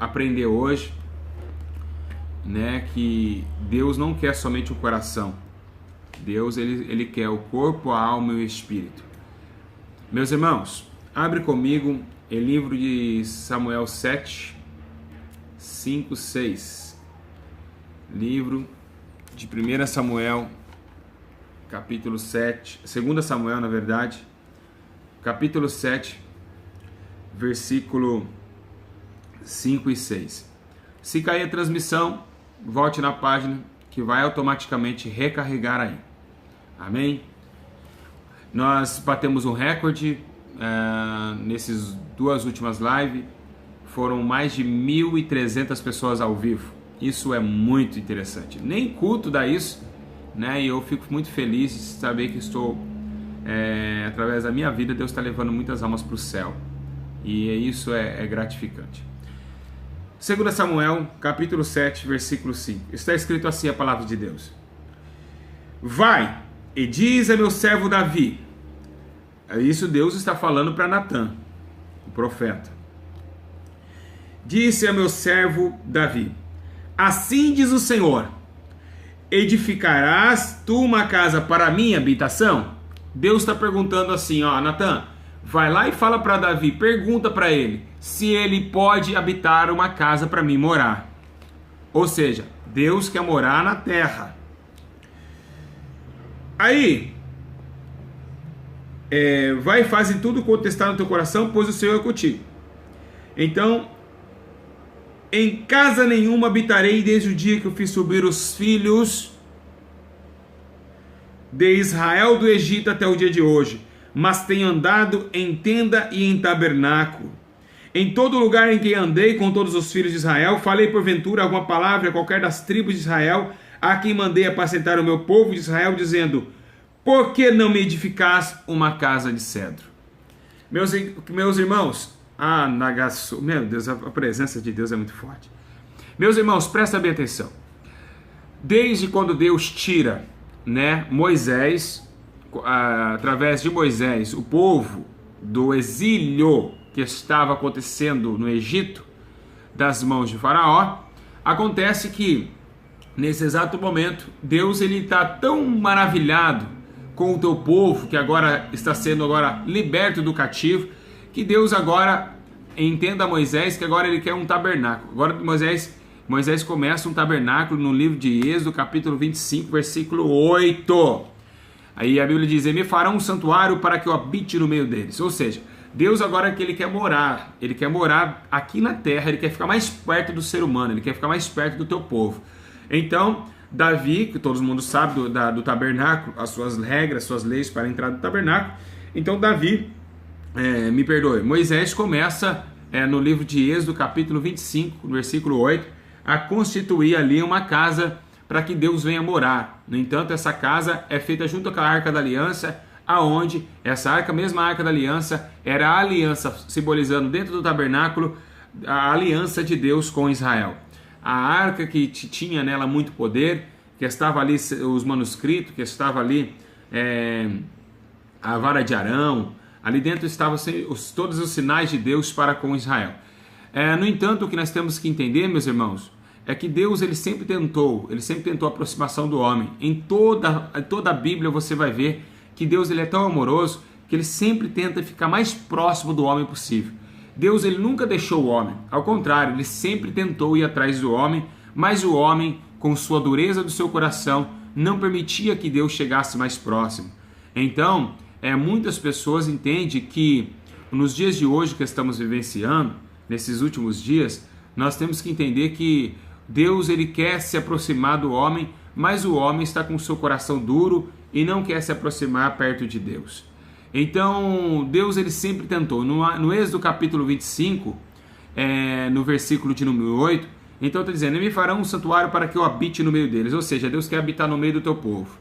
aprender hoje, né, que Deus não quer somente o coração. Deus ele quer o corpo, a alma e o espírito. Meus irmãos, abre comigo em livro de Samuel 7, 5, 6. Livro de 1 Samuel, capítulo 7, 2 Samuel, na verdade, capítulo 7, versículo 5 e 6. Se cair a transmissão, volte na página que vai automaticamente recarregar aí. Amém? Nós batemos um recorde nessas duas últimas lives. Foram mais de 1.300 pessoas ao vivo. Isso é muito interessante. Nem culto dá isso, né? E eu fico muito feliz de saber que estou, através da minha vida, Deus está levando muitas almas para o céu. E isso é gratificante. 2 Samuel, capítulo 7, versículo 5. Está escrito assim a palavra de Deus. Vai e diz a meu servo Davi. Isso Deus está falando para Natã, o profeta. Disse a meu servo Davi: assim diz o Senhor: edificarás tu uma casa para a minha habitação? Deus está perguntando assim, ó, Natã, vai lá e fala para Davi, pergunta para ele se ele pode habitar uma casa para mim morar. Ou seja, Deus quer morar na terra. Aí, vai e faz tudo quanto está no teu coração, pois o Senhor é contigo. Então, em casa nenhuma habitarei desde o dia que eu fiz subir os filhos de Israel do Egito até o dia de hoje, mas tenho andado em tenda e em tabernáculo. Em todo lugar em que andei com todos os filhos de Israel, falei porventura alguma palavra a qualquer das tribos de Israel, a quem mandei apacentar o meu povo de Israel, dizendo: por que não me edificais uma casa de cedro? Meus irmãos, meu Deus, a presença de Deus é muito forte. Meus irmãos, presta bem atenção. Desde quando Deus tira, né, Moisés, através de Moisés, o povo do exílio que estava acontecendo no Egito, das mãos de Faraó, acontece que, nesse exato momento, Deus está tão maravilhado com o teu povo, que agora está sendo liberto do cativo, que Deus agora entenda a Moisés que agora ele quer um tabernáculo. Agora Moisés começa um tabernáculo no livro de Êxodo, capítulo 25, versículo 8. Aí a Bíblia diz: me fará um santuário para que eu habite no meio deles. Ou seja, Deus agora que ele quer morar aqui na terra, ele quer ficar mais perto do ser humano, ele quer ficar mais perto do teu povo. Então, Davi, que todo mundo sabe do tabernáculo, as suas regras, suas leis para a entrada do tabernáculo. Então Moisés começa no livro de Êxodo, capítulo 25, versículo 8, a constituir ali uma casa para que Deus venha morar. No entanto, essa casa é feita junto com a Arca da Aliança, aonde essa mesma Arca da Aliança era a aliança, simbolizando dentro do tabernáculo a aliança de Deus com Israel. A arca que tinha nela muito poder, que estava ali os manuscritos, que estava ali a vara de Arão, ali dentro estavam todos os sinais de Deus para com Israel. No entanto, o que nós temos que entender, meus irmãos, é que Deus ele sempre tentou a aproximação do homem. Em toda a Bíblia você vai ver que Deus ele é tão amoroso que ele sempre tenta ficar mais próximo do homem possível. Deus ele nunca deixou o homem, ao contrário, ele sempre tentou ir atrás do homem, mas o homem, com sua dureza do seu coração, não permitia que Deus chegasse mais próximo. Então, muitas pessoas entendem que nos dias de hoje que estamos vivenciando, nesses últimos dias, nós temos que entender que Deus ele quer se aproximar do homem, mas o homem está com o seu coração duro e não quer se aproximar perto de Deus. Então, Deus ele sempre tentou. No Êxodo capítulo 25, no versículo de número 8, então está dizendo: me farão um santuário para que eu habite no meio deles. Ou seja, Deus quer habitar no meio do teu povo.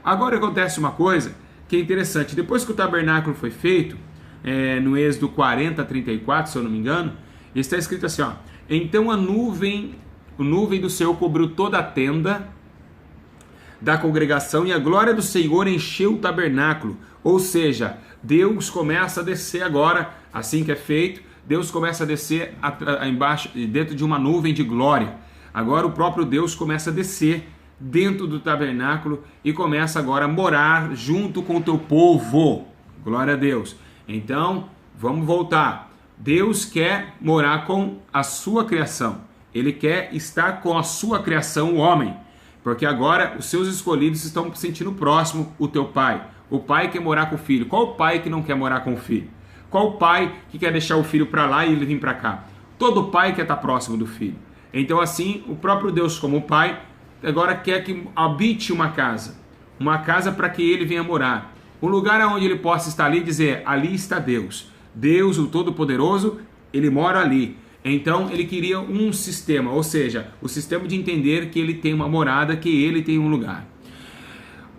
Agora acontece uma coisa que é interessante. Depois que o tabernáculo foi feito, no Êxodo 40, 34, se eu não me engano, está escrito assim, ó: então a nuvem do Senhor cobriu toda a tenda da congregação e a glória do Senhor encheu o tabernáculo. Ou seja, Deus começa a descer agora, assim que é feito, Deus começa a descer embaixo, dentro de uma nuvem de glória. Agora o próprio Deus começa a descer dentro do tabernáculo e começa agora a morar junto com o teu povo. Glória a Deus. Então, vamos voltar. Deus quer morar com a sua criação. Ele quer estar com a sua criação, o homem. Porque agora os seus escolhidos estão se sentindo próximo o teu pai. O pai quer morar com o filho. Qual o pai que não quer morar com o filho? Qual o pai que quer deixar o filho para lá e ele vir para cá? Todo pai quer estar próximo do filho. Então assim, o próprio Deus como pai agora quer que habite uma casa para que ele venha morar. Um lugar onde ele possa estar ali e dizer, ali está Deus. Deus, o Todo-Poderoso, ele mora ali. Então ele queria um sistema, ou seja, o sistema de entender que ele tem uma morada, que ele tem um lugar.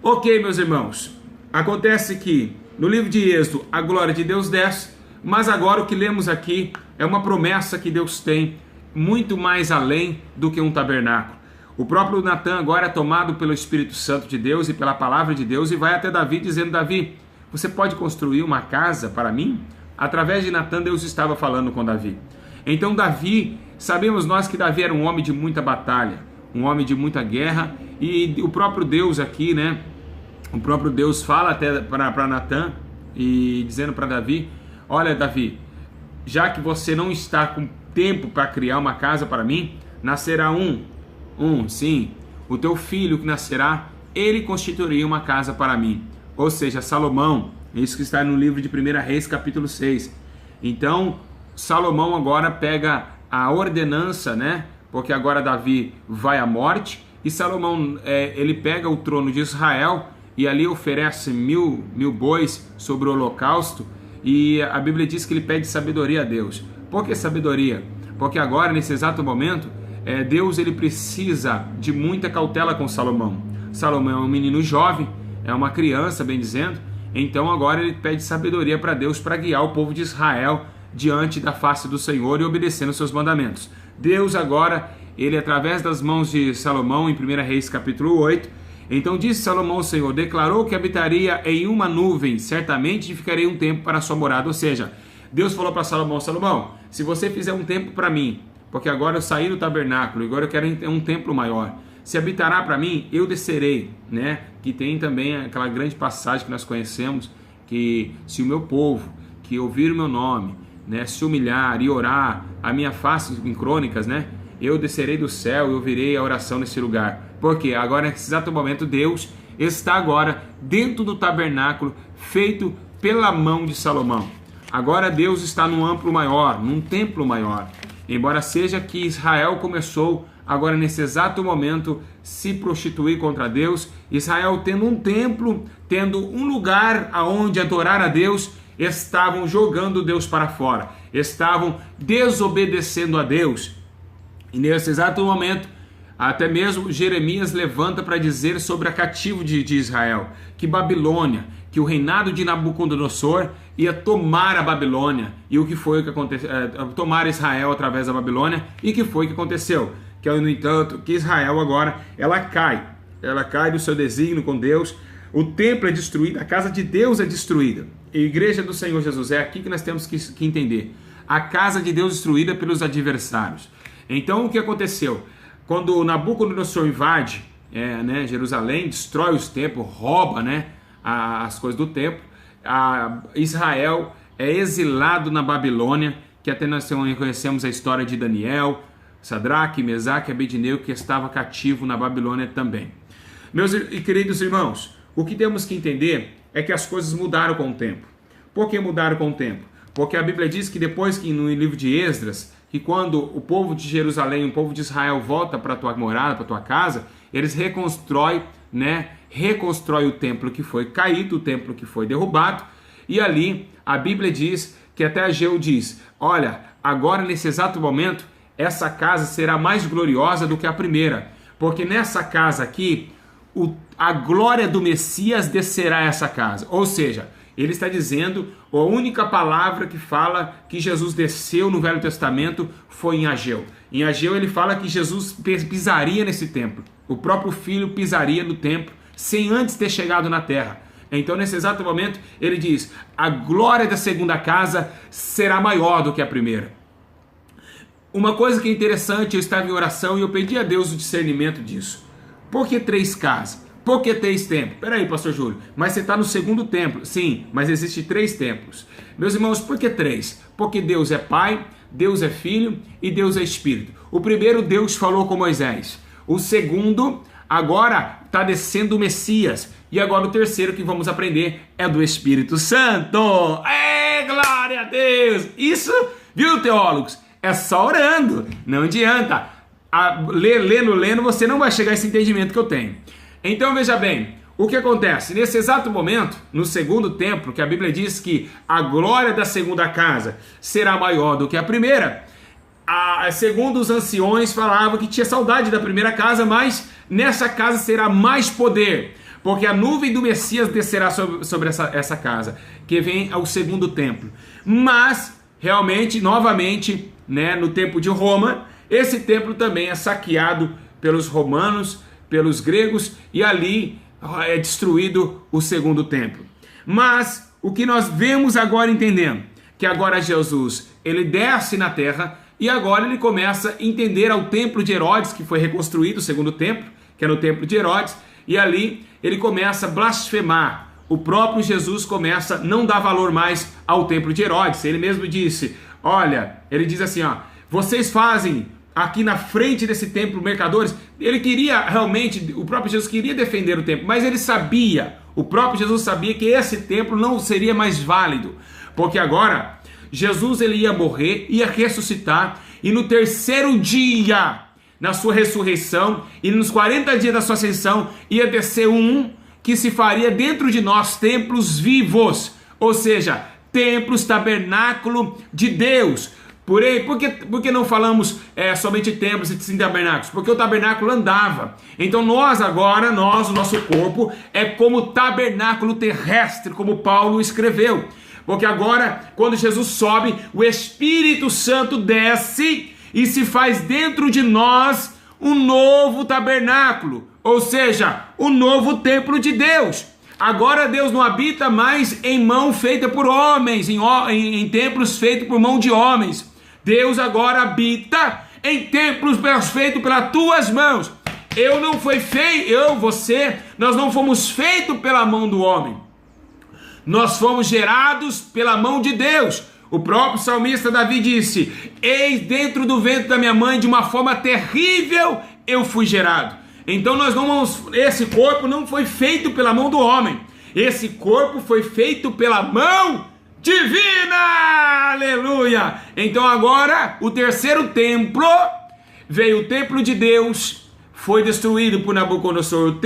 Ok, meus irmãos, acontece que no livro de Êxodo a glória de Deus desce, mas agora o que lemos aqui é uma promessa que Deus tem muito mais além do que um tabernáculo. O próprio Natan agora é tomado pelo Espírito Santo de Deus e pela palavra de Deus e vai até Davi dizendo, Davi, você pode construir uma casa para mim? Através de Natan, Deus estava falando com Davi. Então Davi, sabemos nós que Davi era um homem de muita batalha, um homem de muita guerra, e o próprio Deus aqui, né? O próprio Deus fala até para Natan e dizendo para Davi, olha Davi, já que você não está com tempo para criar uma casa para mim, nascerá sim, o teu filho que nascerá, ele constituiria uma casa para mim. Ou seja, Salomão, isso que está no livro de 1 Reis, capítulo 6. Então, Salomão agora pega a ordenança, né? Porque agora Davi vai à morte, e Salomão, ele pega o trono de Israel, e ali oferece mil bois sobre o holocausto, e a Bíblia diz que ele pede sabedoria a Deus. Por que sabedoria? Porque agora, nesse exato momento, Deus ele precisa de muita cautela com Salomão. Salomão é um menino jovem, é uma criança, bem dizendo, então agora ele pede sabedoria para Deus para guiar o povo de Israel diante da face do Senhor e obedecendo seus mandamentos. Deus agora, ele através das mãos de Salomão, em 1 Reis capítulo 8, então disse Salomão ao Senhor, declarou que habitaria em uma nuvem, certamente ficarei um tempo para a sua morada. Ou seja, Deus falou para Salomão, Salomão, se você fizer um tempo para mim, porque agora eu saí do tabernáculo, agora eu quero um templo maior, se habitará para mim, eu descerei, né? Que tem também aquela grande passagem que nós conhecemos, que se o meu povo, que ouvir o meu nome, né, se humilhar e orar a minha face em crônicas, né, eu descerei do céu e ouvirei a oração nesse lugar. Porque agora nesse exato momento Deus está agora dentro do tabernáculo feito pela mão de Salomão. Agora Deus está num amplo maior, num templo maior. Embora seja que Israel começou agora nesse exato momento se prostituir contra Deus, Israel tendo um templo, tendo um lugar aonde adorar a Deus, estavam jogando Deus para fora, estavam desobedecendo a Deus. E nesse exato momento, até mesmo Jeremias levanta para dizer sobre a cativo de Israel, que Babilônia, que o reinado de Nabucodonosor ia tomar a Babilônia, e o que foi que aconteceu? Tomar Israel através da Babilônia, e que foi que aconteceu? Que no entanto, que Israel agora, ela cai do seu desígnio com Deus, o templo é destruído, a casa de Deus é destruída, a igreja do Senhor Jesus, é aqui que nós temos que entender, a casa de Deus destruída pelos adversários. Então o que aconteceu? Quando Nabucodonosor invade Jerusalém, destrói os templos, rouba as coisas do templo, Israel é exilado na Babilônia, que até nós conhecemos a história de Daniel, Sadraque, Mesaque e Abednego, que estava cativo na Babilônia também. Meus e queridos irmãos, o que temos que entender é que as coisas mudaram com o tempo. Por que mudaram com o tempo? Porque a Bíblia diz que depois que no livro de Esdras, que quando o povo de Jerusalém, o povo de Israel volta para a tua morada, para a tua casa, eles reconstrói o templo que foi caído, o templo que foi derrubado, e ali a Bíblia diz que até Ageu diz, olha, agora nesse exato momento, essa casa será mais gloriosa do que a primeira, porque nessa casa aqui, a glória do Messias descerá a essa casa. Ou seja, ele está dizendo, a única palavra que fala que Jesus desceu no Velho Testamento foi em Ageu. Em Ageu ele fala que Jesus pisaria nesse templo. O próprio Filho pisaria no templo, sem antes ter chegado na terra. Então, nesse exato momento, ele diz: a glória da segunda casa será maior do que a primeira. Uma coisa que é interessante, eu estava em oração e eu pedi a Deus o discernimento disso. Por que 3 casas? Por que 3 templos? Peraí, pastor Júlio, mas você está no segundo templo. Sim, mas existe 3 templos. Meus irmãos, por que 3? Porque Deus é Pai, Deus é Filho e Deus é Espírito. O primeiro, Deus falou com Moisés. O segundo, agora está descendo o Messias. E agora o terceiro que vamos aprender é do Espírito Santo. Glória a Deus! Isso, viu, teólogos? É só orando, não adianta. Lendo, você não vai chegar a esse entendimento que eu tenho. Então veja bem, o que acontece? Nesse exato momento, no segundo templo, que a Bíblia diz que a glória da segunda casa será maior do que a primeira, segundo os anciões falavam que tinha saudade da primeira casa, mas nessa casa será mais poder, porque a nuvem do Messias descerá sobre essa casa, que vem ao segundo templo. Mas, realmente, novamente, né, no tempo de Roma, esse templo também é saqueado pelos romanos, pelos gregos, e ali é destruído o segundo templo. Mas o que nós vemos agora entendendo, que agora Jesus, ele desce na terra, e agora ele começa a entender ao templo de Herodes, que foi reconstruído, o segundo templo, que é no templo de Herodes, e ali ele começa a blasfemar. O próprio Jesus começa a não dar valor mais ao templo de Herodes. Ele mesmo disse, olha, ele diz assim, ó, vocês fazem aqui na frente desse templo mercadores. Ele queria realmente, o próprio Jesus queria defender o templo, mas ele sabia, o próprio Jesus sabia que esse templo não seria mais válido, porque agora Jesus ele ia morrer, ia ressuscitar, e no terceiro dia, na sua ressurreição, e nos 40 dias da sua ascensão, ia descer um que se faria dentro de nós templos vivos, ou seja, templos, tabernáculo de Deus. Por que não falamos somente templos e sim tabernáculos? Porque o tabernáculo andava. Então o nosso corpo é como tabernáculo terrestre, como Paulo escreveu. Porque agora, quando Jesus sobe, o Espírito Santo desce e se faz dentro de nós um novo tabernáculo, ou seja, o novo templo de Deus. Agora Deus não habita mais em mão feita por homens, em templos feitos por mão de homens. Deus agora habita em templos feitos pelas tuas mãos. Nós não fomos feitos pela mão do homem. Nós fomos gerados pela mão de Deus. O próprio salmista Davi disse: eis dentro do ventre da minha mãe, de uma forma terrível eu fui gerado. Então esse corpo não foi feito pela mão do homem. Esse corpo foi feito pela mão divina, aleluia. Então agora o terceiro templo veio, o templo de Deus foi destruído por Nabucodonosor.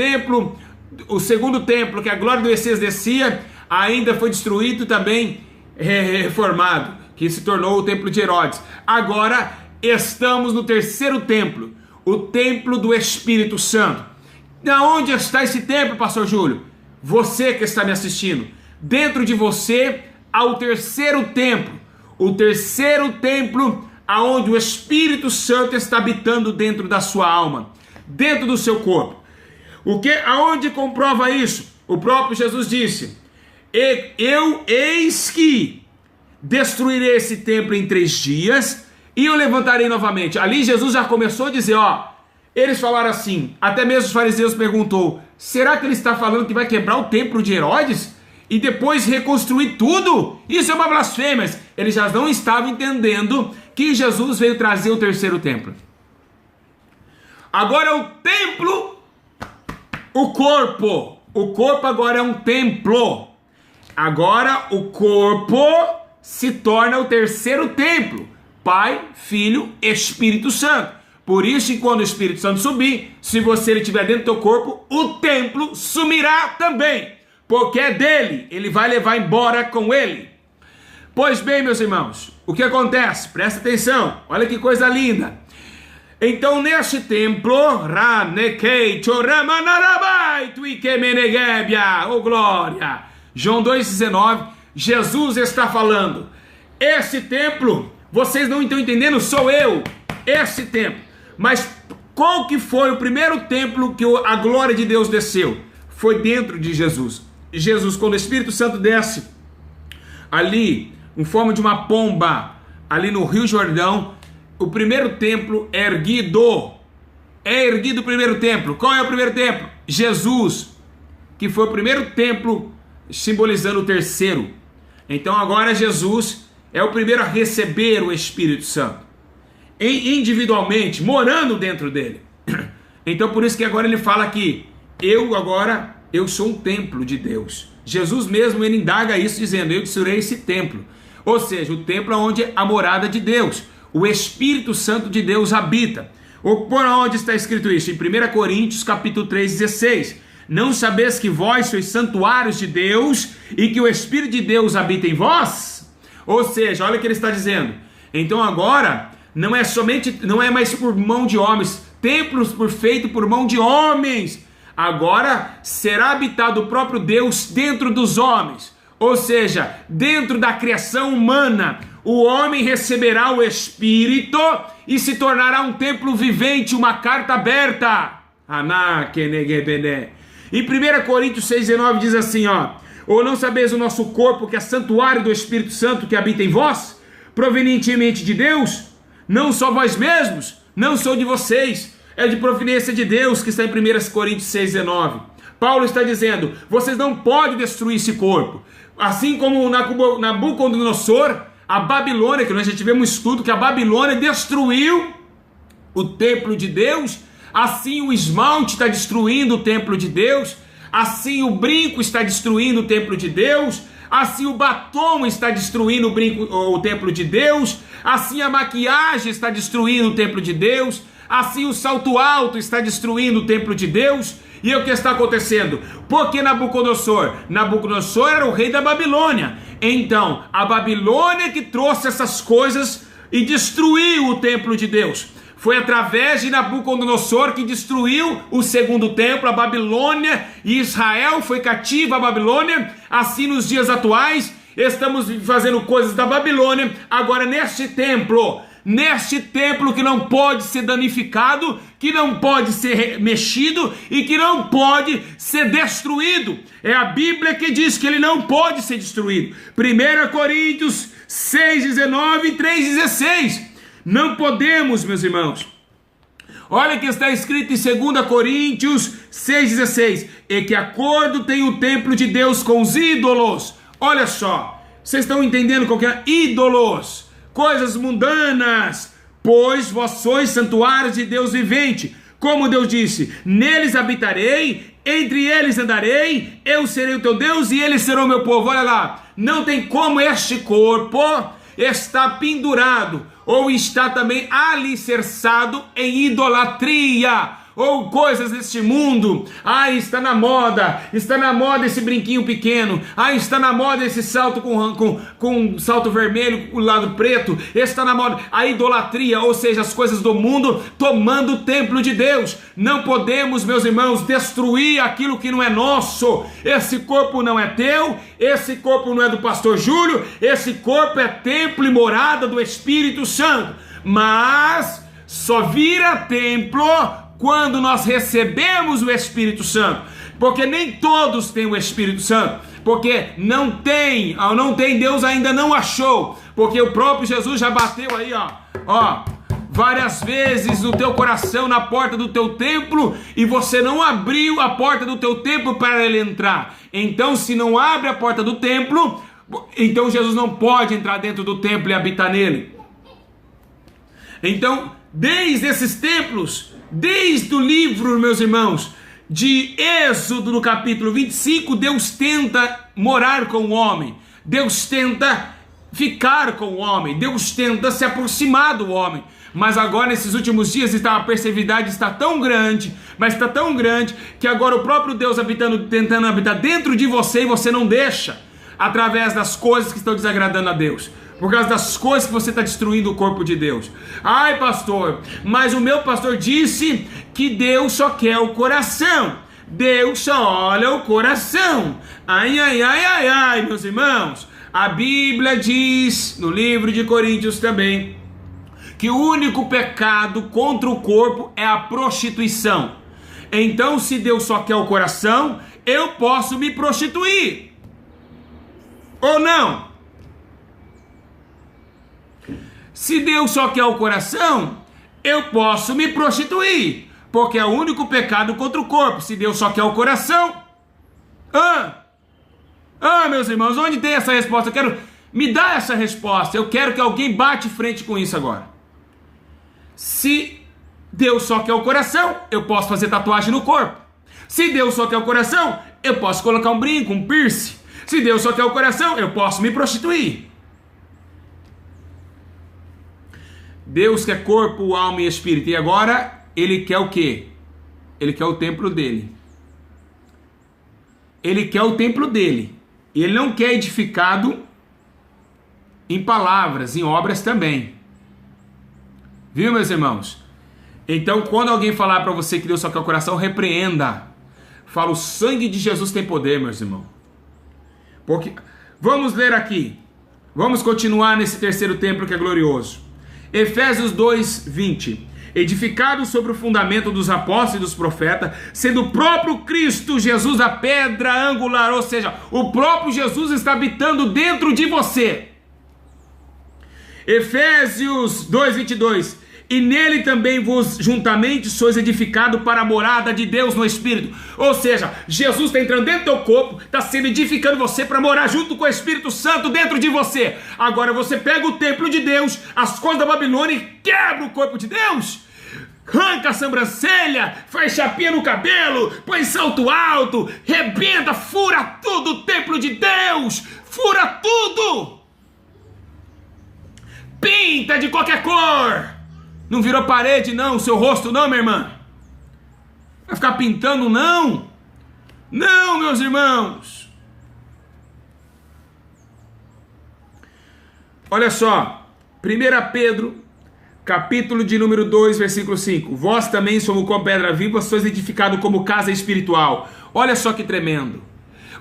O segundo templo, que a glória do Messias descia, ainda foi destruído, também reformado, que se tornou o templo de Herodes. Agora estamos no terceiro templo, o templo do Espírito Santo. Da onde está esse templo, pastor Júlio? Você que está me assistindo, dentro de você há o terceiro templo aonde o Espírito Santo está habitando dentro da sua alma, dentro do seu corpo. Aonde comprova isso? O próprio Jesus disse: eis que destruirei esse templo em 3 dias e eu levantarei novamente. Ali Jesus já começou a dizer, eles falaram assim, até mesmo os fariseus perguntou: será que ele está falando que vai quebrar o templo de Herodes e depois reconstruir tudo? Isso é uma blasfêmia. Eles já não estavam entendendo que Jesus veio trazer o terceiro templo. Agora o templo, o corpo agora é um templo. Agora o corpo se torna o terceiro templo. Pai, Filho, Espírito Santo. Por isso que quando o Espírito Santo subir, se você estiver dentro do teu corpo, o templo sumirá também, porque é dele, ele vai levar embora com ele. Pois bem, meus irmãos, o que acontece? Presta atenção, olha que coisa linda. Então neste templo, oh glória, João 2,19, Jesus está falando: esse templo, vocês não estão entendendo, sou eu, esse templo. Mas qual que foi o primeiro templo que a glória de Deus desceu? Foi dentro de Jesus. Jesus, quando o Espírito Santo desce ali, em forma de uma pomba, ali no Rio Jordão, o primeiro templo é erguido. É erguido o primeiro templo. Qual é o primeiro templo? Jesus, que foi o primeiro templo, simbolizando o terceiro. Então agora Jesus é o primeiro a receber o Espírito Santo, individualmente, morando dentro dele. Então por isso que agora ele fala que eu sou um templo de Deus. Jesus mesmo, ele indaga isso dizendo, eu destruirei esse templo. Ou seja, o templo é onde a morada de Deus, o Espírito Santo de Deus habita. Ou por onde está escrito isso? Em 1 Coríntios capítulo 3:16. Não sabeis que vós sois santuários de Deus e que o Espírito de Deus habita em vós? Ou seja, olha o que ele está dizendo. Então agora não é mais por mão de homens, templos feitos por mão de homens. Agora será habitado o próprio Deus dentro dos homens. Ou seja, dentro da criação humana, o homem receberá o Espírito e se tornará um templo vivente, uma carta aberta. Em 1 Coríntios 6,19 diz assim, ou não sabeis o nosso corpo que é santuário do Espírito Santo que habita em vós, provenientemente de Deus? Não só vós mesmos, não sou de vocês, é de providência de Deus, que está em 1 Coríntios 6,19. Paulo está dizendo, vocês não podem destruir esse corpo. Assim como Nabucodonosor, a Babilônia, que nós já tivemos um estudo que a Babilônia destruiu o templo de Deus, assim o esmalte está destruindo o templo de Deus, assim o brinco está destruindo o templo de Deus, assim o batom está destruindo o templo de Deus, assim a maquiagem está destruindo o templo de Deus, assim o salto alto está destruindo o templo de Deus. E o que está acontecendo? Porque Nabucodonosor era o rei da Babilônia. Então, a Babilônia que trouxe essas coisas e destruiu o templo de Deus. Foi através de Nabucodonosor que destruiu o segundo templo, a Babilônia, e Israel foi cativo à Babilônia. Assim, nos dias atuais, estamos fazendo coisas da Babilônia, agora neste templo que não pode ser danificado, que não pode ser mexido e que não pode ser destruído. É a Bíblia que diz que ele não pode ser destruído. 1 Coríntios 6,19 e 3,16. Não podemos, meus irmãos. Olha que está escrito em 2 Coríntios 6,16. E que acordo tem o templo de Deus com os ídolos. Olha só, vocês estão entendendo qual que é? Ídolos, coisas mundanas, pois vós sois santuários de Deus vivente. Como Deus disse, neles habitarei, entre eles andarei, eu serei o teu Deus e eles serão o meu povo. Olha lá, não tem como este corpo está pendurado ou está também alicerçado em idolatria ou coisas deste mundo. Está na moda esse brinquinho pequeno, está na moda esse salto com salto vermelho, o lado preto, está na moda a idolatria, ou seja, as coisas do mundo tomando o templo de Deus. Não podemos, meus irmãos, destruir aquilo que não é nosso. Esse corpo não é teu, esse corpo não é do pastor Júlio, esse corpo é templo e morada do Espírito Santo, mas só vira templo quando nós recebemos o Espírito Santo, porque nem todos têm o Espírito Santo, porque não tem, Deus ainda não achou, porque o próprio Jesus já bateu aí, várias vezes no teu coração, na porta do teu templo, e você não abriu a porta do teu templo para ele entrar. Então, se não abre a porta do templo, então Jesus não pode entrar dentro do templo e habitar nele. Então, desde esses templos, desde o livro, meus irmãos, de Êxodo, no capítulo 25, Deus tenta morar com o homem, Deus tenta ficar com o homem, Deus tenta se aproximar do homem. Mas agora, nesses últimos dias, a perseveridade está tão grande, mas está tão grande, que agora o próprio Deus tentando habitar dentro de você, e você não deixa, através das coisas que estão desagradando a Deus, por causa das coisas que você está destruindo o corpo de Deus. Ai, pastor, mas o meu pastor disse que Deus só quer o coração, Deus só olha o coração. Ai, meus irmãos, a Bíblia diz, no livro de Coríntios também, que o único pecado contra o corpo é a prostituição. Então, se Deus só quer o coração, eu posso me prostituir. Ou não? Se Deus só quer o coração, eu posso me prostituir, porque é o único pecado contra o corpo. Se Deus só quer o coração, meus irmãos, onde tem essa resposta? Me dá essa resposta. Eu quero que alguém bate frente com isso agora. Se Deus só quer o coração, eu posso fazer tatuagem no corpo. Se Deus só quer o coração, eu posso colocar um brinco, um piercing. Se Deus só quer o coração, eu posso me prostituir. Deus quer corpo, alma e espírito. E agora, Ele quer o quê? Ele quer o templo dele. Ele quer o templo dele. Ele não quer edificado em palavras, em obras também. Viu, meus irmãos? Então, quando alguém falar para você que Deus só quer o coração, repreenda. Fala, o sangue de Jesus tem poder, meus irmãos. Porque, vamos ler aqui. Vamos continuar nesse terceiro templo que é glorioso. Efésios 2:20. Edificado sobre o fundamento dos apóstolos e dos profetas, sendo o próprio Cristo Jesus a pedra angular, ou seja, o próprio Jesus está habitando dentro de você. Efésios 2:22. E nele também vos juntamente sois edificado para a morada de Deus no Espírito. Ou seja, Jesus está entrando dentro do teu corpo, está sendo edificando você para morar junto com o Espírito Santo dentro de você. Agora você pega o templo de Deus, as coisas da Babilônia e quebra o corpo de Deus. Arranca a sobrancelha, faz chapinha no cabelo, põe salto alto, rebenta, fura tudo o templo de Deus. Fura tudo. Pinta de qualquer cor. Não virou parede não, o seu rosto não, minha irmã. Vai ficar pintando não. Não, meus irmãos. Olha só, 1 Pedro, capítulo de número 2, versículo 5. Vós também somos como pedra viva, sois edificados como casa espiritual. Olha só que tremendo.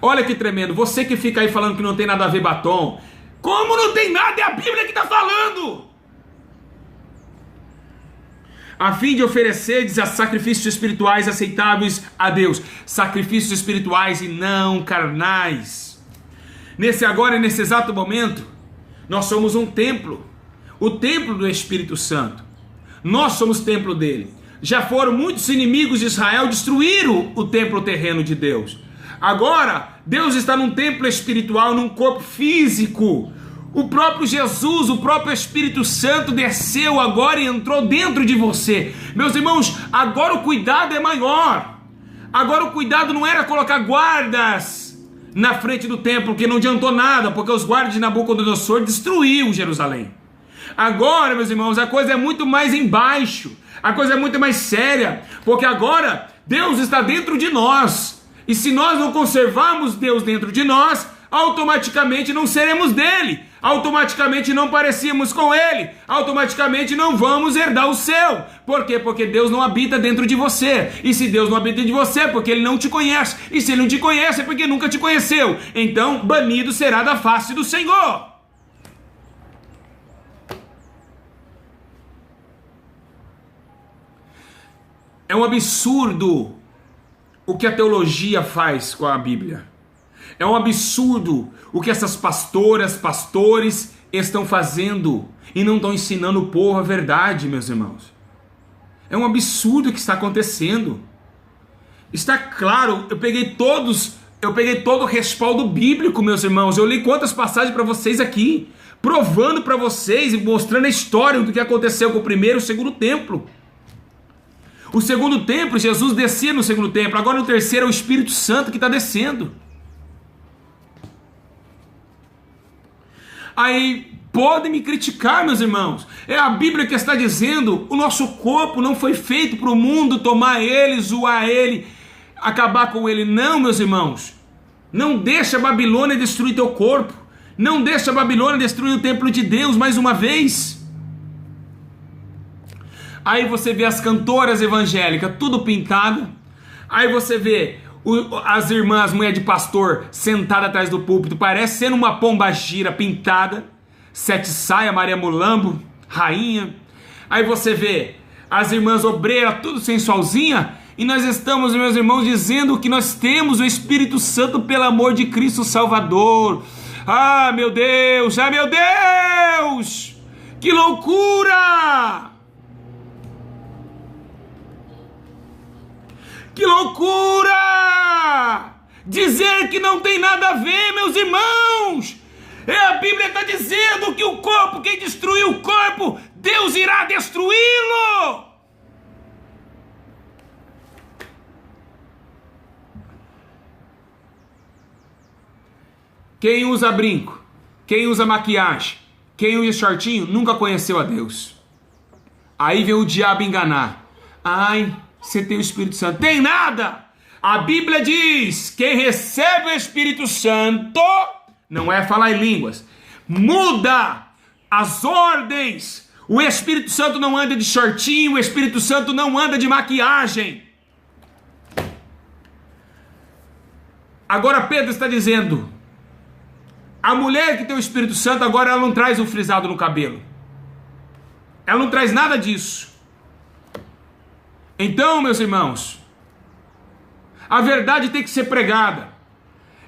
Olha que tremendo. Você que fica aí falando que não tem nada a ver batom. Como não tem nada? É a Bíblia que está falando. A fim de oferecerdes a sacrifícios espirituais aceitáveis a Deus. Sacrifícios espirituais e não carnais. Nesse agora e nesse exato momento, nós somos um templo. O templo do Espírito Santo. Nós somos templo dele. Já foram muitos inimigos de Israel, destruíram o templo terreno de Deus. Agora, Deus está num templo espiritual, num corpo físico. O próprio Jesus, o próprio Espírito Santo desceu agora e entrou dentro de você. Meus irmãos, agora o cuidado é maior. Agora o cuidado não era colocar guardas na frente do templo, que não adiantou nada, porque os guardas de Nabucodonosor destruíram Jerusalém. Agora, meus irmãos, a coisa é muito mais embaixo. A coisa é muito mais séria, porque agora Deus está dentro de nós. E se nós não conservarmos Deus dentro de nós, automaticamente não seremos dele. Automaticamente não parecíamos com ele, automaticamente não vamos herdar o céu. Por quê? Porque Deus não habita dentro de você. E se Deus não habita dentro de você, é porque ele não te conhece. E se ele não te conhece, é porque nunca te conheceu. Então, banido será da face do Senhor. É um absurdo o que a teologia faz com a Bíblia. É um absurdo o que essas pastoras, pastores estão fazendo e não estão ensinando o povo a verdade, meus irmãos. É um absurdo o que está acontecendo. Está claro, eu peguei todo o respaldo bíblico, meus irmãos. Eu li quantas passagens para vocês aqui, provando para vocês e mostrando a história do que aconteceu com o primeiro e o segundo templo. O segundo templo, Jesus descia no segundo templo. Agora no terceiro é o Espírito Santo que está descendo. Aí podem me criticar, meus irmãos. É a Bíblia que está dizendo: o nosso corpo não foi feito para o mundo tomar ele, zoar ele, acabar com ele. Não, meus irmãos. Não deixa a Babilônia destruir teu corpo. Não deixa a Babilônia destruir o templo de Deus mais uma vez. Aí você vê as cantoras evangélicas tudo pintada. Aí você vê as irmãs, mulher de pastor, sentada atrás do púlpito, parece sendo uma pombagira pintada, sete saia, Maria Mulambo, rainha. Aí você vê as irmãs obreiras, tudo sensualzinha, E nós estamos, meus irmãos, dizendo que nós temos o Espírito Santo pelo amor de Cristo Salvador. Ah, meu Deus! Ah, meu Deus! Que loucura! Que loucura! Dizer que não tem nada a ver, meus irmãos! A Bíblia está dizendo que o corpo, quem destruir o corpo, Deus irá destruí-lo! Quem usa brinco, quem usa maquiagem, quem usa shortinho, nunca conheceu a Deus. Aí vem o diabo enganar. Ai, você tem o Espírito Santo. Tem nada! A Bíblia diz, quem recebe o Espírito Santo, não é falar em línguas, muda as ordens. O Espírito Santo não anda de shortinho, o Espírito Santo não anda de maquiagem. Agora Pedro está dizendo, a mulher que tem o Espírito Santo, agora ela não traz um frisado no cabelo. Ela não traz nada disso. Então, meus irmãos, a verdade tem que ser pregada.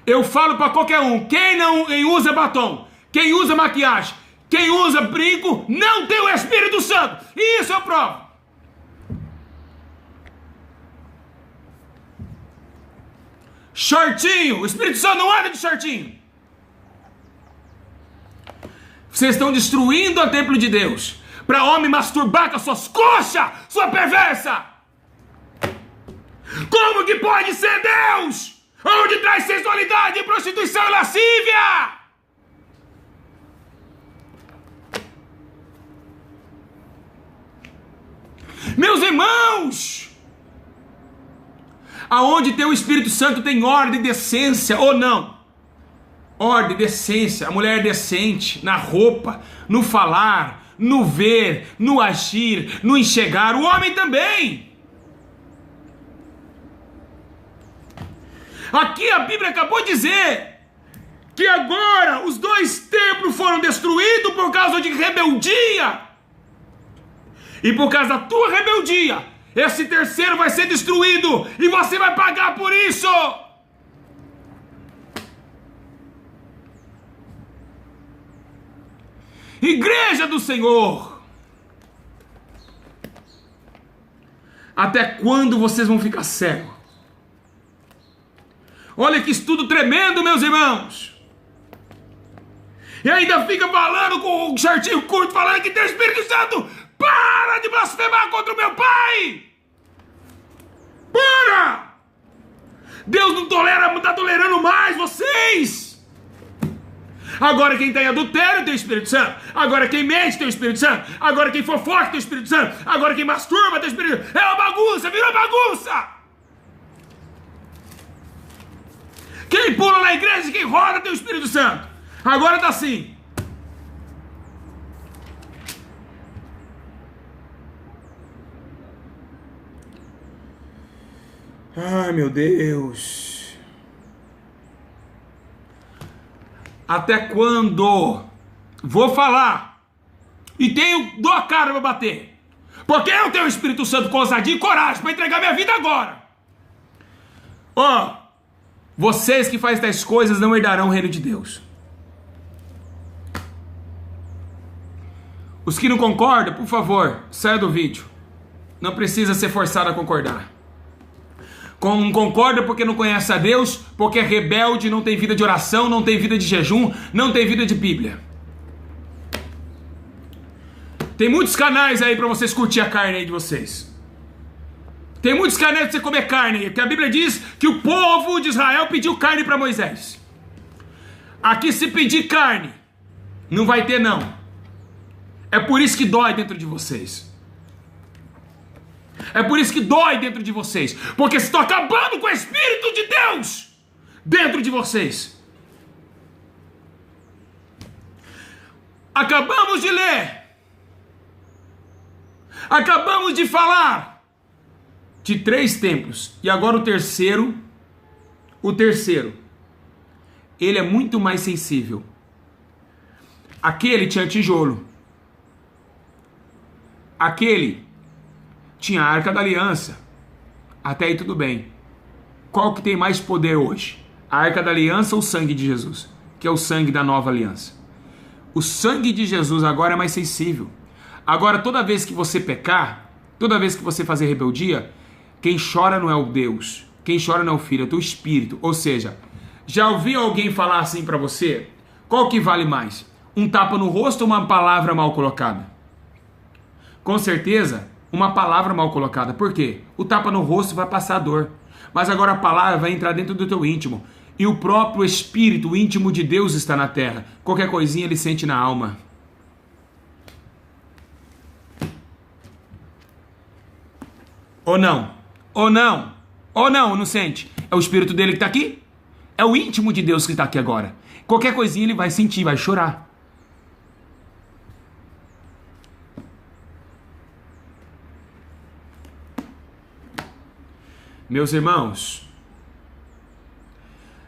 Eu falo para qualquer um, quem usa batom, quem usa maquiagem, quem usa brinco, não tem o Espírito Santo. E isso eu provo. Shortinho, o Espírito Santo não anda de shortinho. Vocês estão destruindo o templo de Deus para homem masturbar com as suas coxas, sua perversa. Como que pode ser Deus onde traz sensualidade, prostituição e lascívia? Meus irmãos, aonde tem o Espírito Santo tem ordem e decência, ou não? Ordem, decência, a mulher decente, na roupa, no falar, no ver, no agir, no enxergar, o homem também. Aqui a Bíblia acabou de dizer que agora os 2 templos foram destruídos por causa de rebeldia. E por causa da tua rebeldia, esse terceiro vai ser destruído e você vai pagar por isso. Igreja do Senhor, até quando vocês vão ficar cegos? Olha que estudo tremendo, meus irmãos. E ainda fica falando com o shortinho curto, falando que tem o Espírito Santo. Para de blasfemar contra o meu Pai! Para! Deus não está tolerando mais vocês! Agora quem está em adultério tem o Espírito Santo. Agora quem mente tem o Espírito Santo. Agora quem fofoca tem o Espírito Santo. Agora quem masturba tem o Espírito Santo. É uma bagunça, virou bagunça! Quem pula na igreja e quem roda tem o Espírito Santo. Agora está assim. Ai, meu Deus. Até quando? Vou falar. E dou a cara para bater. Porque eu tenho o Espírito Santo com ousadia e coragem para entregar minha vida agora. Ó, vocês que fazem tais coisas não herdarão o reino de Deus. Os que não concordam, por favor, saia do vídeo. Não precisa ser forçado a concordar. Não concorda porque não conhece a Deus, porque é rebelde, não tem vida de oração, não tem vida de jejum, não tem vida de Bíblia. Tem muitos canais aí para vocês curtir a carne aí de vocês. Tem muitos canais para você comer carne, porque a Bíblia diz que o povo de Israel pediu carne para Moisés. Aqui se pedir carne, não vai ter não. É por isso que dói dentro de vocês. É por isso que dói dentro de vocês. Porque estão acabando com o Espírito de Deus dentro de vocês. Acabamos de ler. Acabamos de falar de 3 templos. E agora o terceiro. Ele é muito mais sensível. Aquele tinha tijolo. Aquele tinha a Arca da Aliança. Até aí tudo bem. Qual que tem mais poder hoje? A Arca da Aliança ou o sangue de Jesus? Que é o sangue da nova aliança. O sangue de Jesus agora é mais sensível. Agora, toda vez que você pecar, toda vez que você fazer rebeldia, quem chora não é o Deus, quem chora não é o Filho, é o teu espírito. Ou seja, já ouviu alguém falar assim pra você? Qual que vale mais? Um tapa no rosto ou uma palavra mal colocada? Com certeza, uma palavra mal colocada. Por quê? O tapa no rosto vai passar a dor. Mas agora a palavra vai entrar dentro do teu íntimo. E o próprio Espírito, o íntimo de Deus está na terra. Qualquer coisinha ele sente na alma. Ou não? Ou não? Ou não, não sente? É o Espírito dele que está aqui? É o íntimo de Deus que está aqui agora. Qualquer coisinha ele vai sentir, vai chorar. Meus irmãos,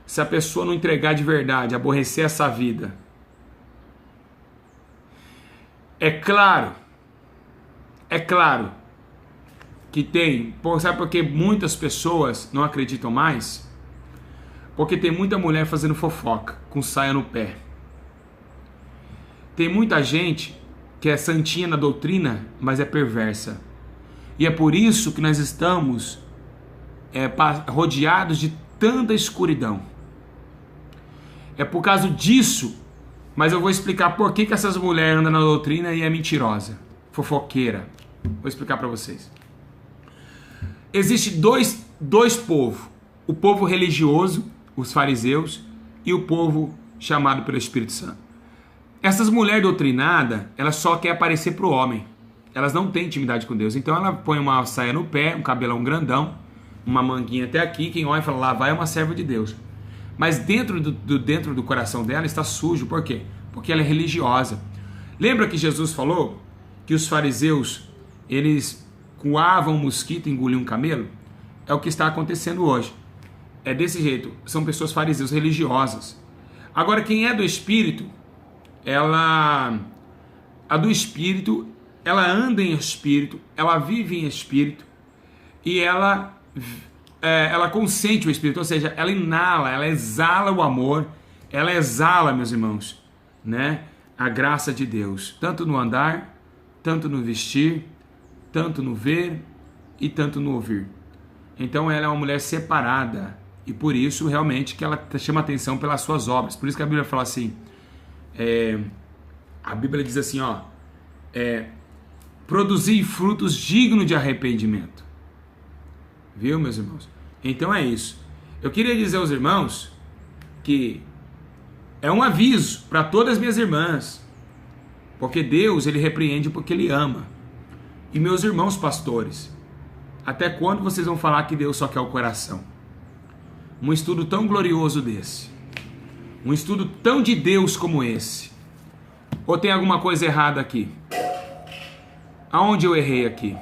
se a pessoa não entregar de verdade, aborrecer essa vida, é claro que tem, sabe por que muitas pessoas não acreditam mais? Porque tem muita mulher fazendo fofoca, com saia no pé. Tem muita gente que é santinha na doutrina, mas é perversa. E é por isso que nós estamos rodeados de tanta escuridão. É por causa disso, mas eu vou explicar por que essas mulheres andam na doutrina e é mentirosa, fofoqueira. Vou explicar para vocês. Existe dois povos, o povo religioso, os fariseus, e o povo chamado pelo Espírito Santo. Essas mulheres doutrinadas, elas só querem aparecer para o homem. Elas não têm intimidade com Deus. Então ela põe uma saia no pé, um cabelão grandão, uma manguinha até aqui, quem olha e fala, lá vai uma serva de Deus. Mas dentro do coração dela está sujo. Por quê? Porque ela é religiosa. Lembra que Jesus falou que os fariseus, eles coavam um mosquito e engoliam um camelo? É o que está acontecendo hoje. É desse jeito. São pessoas fariseus religiosas. Agora, quem é do Espírito, a do Espírito, ela anda em Espírito, ela vive em Espírito e ela consente o Espírito, ou seja, ela inala, ela exala o amor, ela exala, meus irmãos, né, a graça de Deus, tanto no andar, tanto no vestir, tanto no ver e tanto no ouvir. Então ela é uma mulher separada e por isso realmente que ela chama atenção pelas suas obras. Por isso que a Bíblia fala assim, a Bíblia diz assim, produzir frutos dignos de arrependimento. Viu, meus irmãos? Então é isso. Eu queria dizer aos irmãos que é um aviso para todas as minhas irmãs, porque Deus, ele repreende porque ele ama. E meus irmãos pastores, até quando vocês vão falar que Deus só quer o coração? Um estudo tão glorioso desse, um estudo tão de Deus como esse, ou tem alguma coisa errada aqui? Aonde eu errei aqui?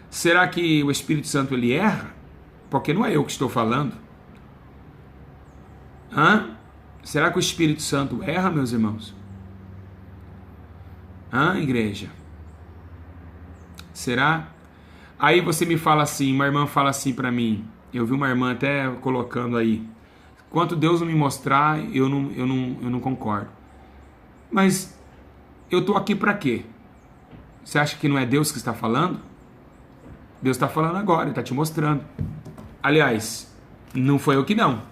Será que o Espírito Santo ele erra? Porque não é eu que estou falando. Será que o Espírito Santo erra, meus irmãos? Igreja? Será? Aí você me fala assim, uma irmã fala assim para mim, eu vi uma irmã até colocando aí, enquanto Deus não me mostrar, eu não concordo. Mas eu estou aqui para quê? Você acha que não é Deus que está falando? Deus está falando agora, Ele está te mostrando. Aliás, não foi eu que não.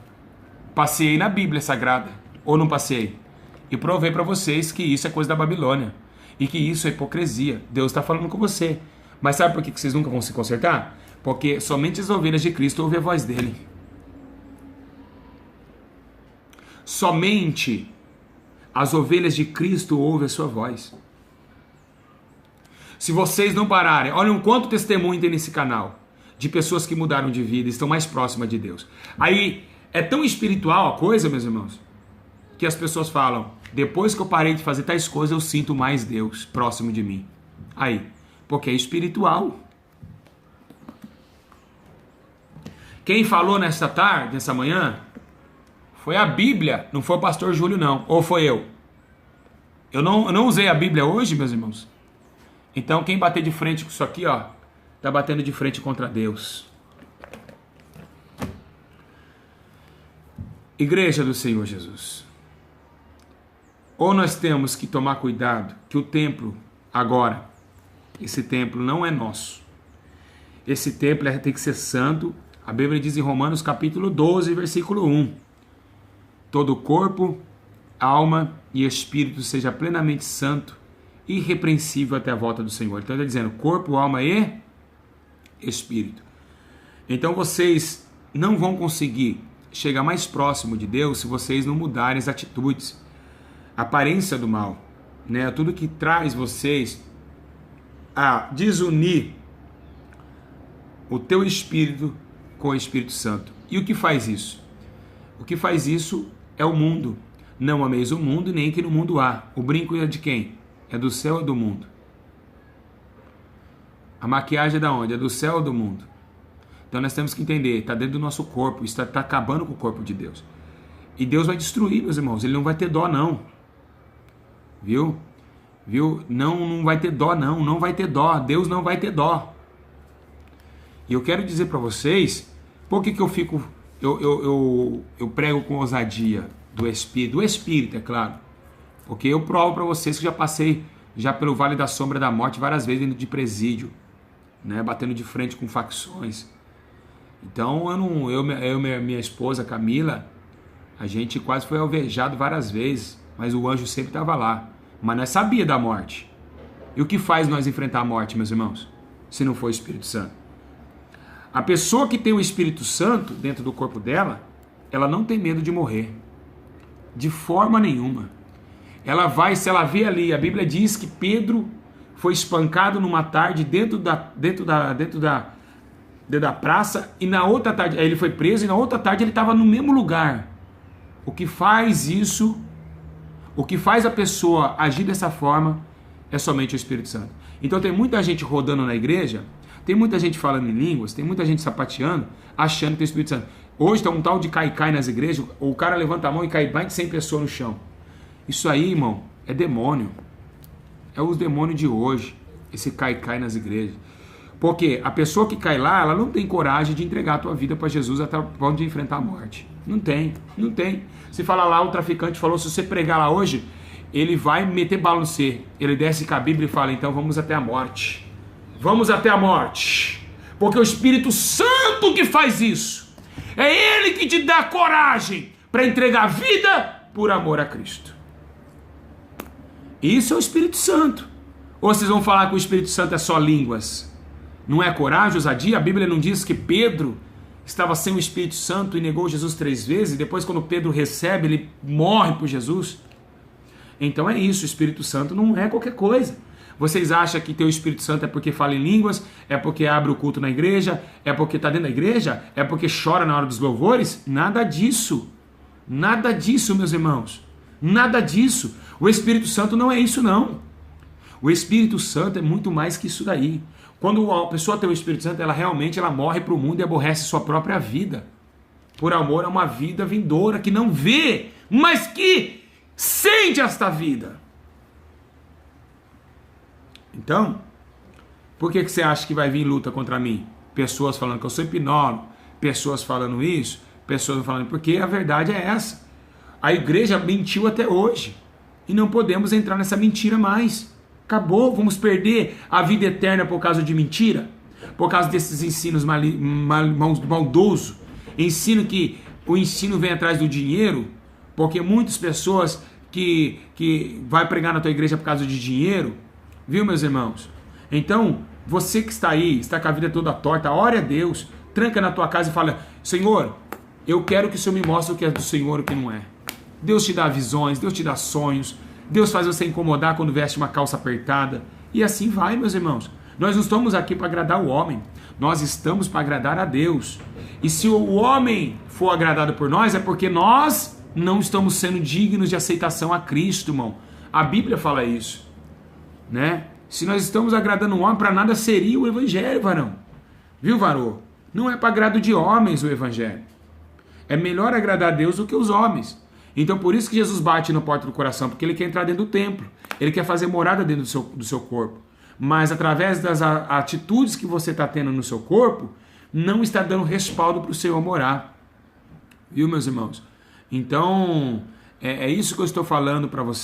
Passei na Bíblia Sagrada, ou não passei? E provei para vocês que isso é coisa da Babilônia. E que isso é hipocrisia. Deus está falando com você. Mas sabe por que vocês nunca vão se consertar? Porque somente as ovelhas de Cristo ouvem a voz dele. Somente as ovelhas de Cristo ouvem a sua voz. Se vocês não pararem, olhem quanto testemunho tem nesse canal de pessoas que mudaram de vida e estão mais próximas de Deus. Aí é tão espiritual a coisa, meus irmãos, que as pessoas falam, depois que eu parei de fazer tais coisas, eu sinto mais Deus próximo de mim. Aí, porque é espiritual. Quem falou nessa tarde, nessa manhã, foi a Bíblia, não foi o pastor Júlio não, ou foi eu? Eu não usei a Bíblia hoje, meus irmãos. Então quem bater de frente com isso aqui, ó, está batendo de frente contra Deus. Igreja do Senhor Jesus, ou nós temos que tomar cuidado que o templo agora, esse templo não é nosso. Esse templo tem que ser santo. A Bíblia diz em Romanos capítulo 12, versículo 1. Todo o corpo, alma e espírito seja plenamente santo, irrepreensível até a volta do Senhor. Então ele está dizendo corpo, alma e espírito. Então vocês não vão conseguir chegar mais próximo de Deus se vocês não mudarem as atitudes, a aparência do mal, né? Tudo que traz vocês a desunir o teu espírito com o Espírito Santo. E o que faz isso? O que faz isso é o mundo. Não ameis o mundo, nem que no mundo há. O brinco é de quem? É do céu ou do mundo? A maquiagem é da onde? É do céu ou do mundo? Então nós temos que entender, está dentro do nosso corpo, isso está acabando com o corpo de Deus. E Deus vai destruir, meus irmãos, Ele não vai ter dó não. Viu? Não vai ter dó não, não vai ter dó, Deus não vai ter dó. E eu quero dizer para vocês, por que eu prego com ousadia do Espírito, é claro. Porque eu provo para vocês que já passei pelo Vale da Sombra da Morte várias vezes indo de presídio, né, batendo de frente com facções. Então minha esposa Camila, a gente quase foi alvejado várias vezes, mas o anjo sempre estava lá. Mas nós sabia da morte. E o que faz nós enfrentar a morte, meus irmãos? Se não for o Espírito Santo. A pessoa que tem o Espírito Santo dentro do corpo dela, ela não tem medo de morrer. De forma nenhuma. Ela vai, se ela vê ali, a Bíblia diz que Pedro foi espancado numa tarde dentro da praça, e na outra tarde, aí ele foi preso, e na outra tarde ele estava no mesmo lugar. O que faz isso, o que faz a pessoa agir dessa forma, é somente o Espírito Santo. Então tem muita gente rodando na igreja, tem muita gente falando em línguas, tem muita gente sapateando, achando que tem o Espírito Santo. Hoje está um tal de cai-cai nas igrejas, o cara levanta a mão e cai mais de 100 pessoas no chão. Isso aí, irmão, é demônio. É os demônios de hoje, esse cai-cai nas igrejas. Porque a pessoa que cai lá, ela não tem coragem de entregar a tua vida para Jesus até o ponto de enfrentar a morte. Não tem. Se falar lá, o traficante falou, se você pregar lá hoje, ele vai meter bala no você. Ele desce com a Bíblia e fala, então vamos até a morte. Vamos até a morte. Porque o Espírito Santo que faz isso. É Ele que te dá coragem para entregar a vida por amor a Cristo. Isso é o Espírito Santo. Ou vocês vão falar que o Espírito Santo é só línguas? Não é coragem, ousadia? A Bíblia não diz que Pedro estava sem o Espírito Santo e negou Jesus 3 vezes, e depois quando Pedro recebe, ele morre por Jesus? Então é isso, o Espírito Santo não é qualquer coisa. Vocês acham que ter o Espírito Santo é porque fala em línguas, é porque abre o culto na igreja, é porque está dentro da igreja, é porque chora na hora dos louvores? Nada disso, meus irmãos, nada disso. O Espírito Santo não é isso não. O Espírito Santo é muito mais que isso daí. Quando a pessoa tem o Espírito Santo, ela realmente morre para o mundo e aborrece sua própria vida. Por amor a uma vida vindoura que não vê, mas que sente esta vida. Então, por que você acha que vai vir luta contra mim? Pessoas falando que eu sou hipnólogo, pessoas falando isso, pessoas falando... Porque a verdade é essa. A igreja mentiu até hoje. E não podemos entrar nessa mentira mais. Acabou, vamos perder a vida eterna por causa de mentira? Por causa desses ensinos maldosos? O ensino vem atrás do dinheiro, porque muitas pessoas que vai pregar na tua igreja por causa de dinheiro, viu, meus irmãos? Então, você que está aí, está com a vida toda torta, ore a Deus, tranca na tua casa e fala, Senhor, eu quero que o Senhor me mostre o que é do Senhor e o que não é. Deus te dá visões, Deus te dá sonhos, Deus faz você incomodar quando veste uma calça apertada. E assim vai, meus irmãos. Nós não estamos aqui para agradar o homem. Nós estamos para agradar a Deus. E se o homem for agradado por nós, é porque nós não estamos sendo dignos de aceitação a Cristo, irmão. A Bíblia fala isso, né? Se nós estamos agradando o homem, para nada seria o evangelho, varão. Viu, varô? Não é para agrado de homens o evangelho. É melhor agradar a Deus do que os homens. Então por isso que Jesus bate na porta do coração, porque ele quer entrar dentro do templo, ele quer fazer morada dentro do seu corpo. mas através das atitudes que você está tendo no seu corpo, não está dando respaldo para o Senhor morar. Viu, meus irmãos? Então, é isso que eu estou falando para você.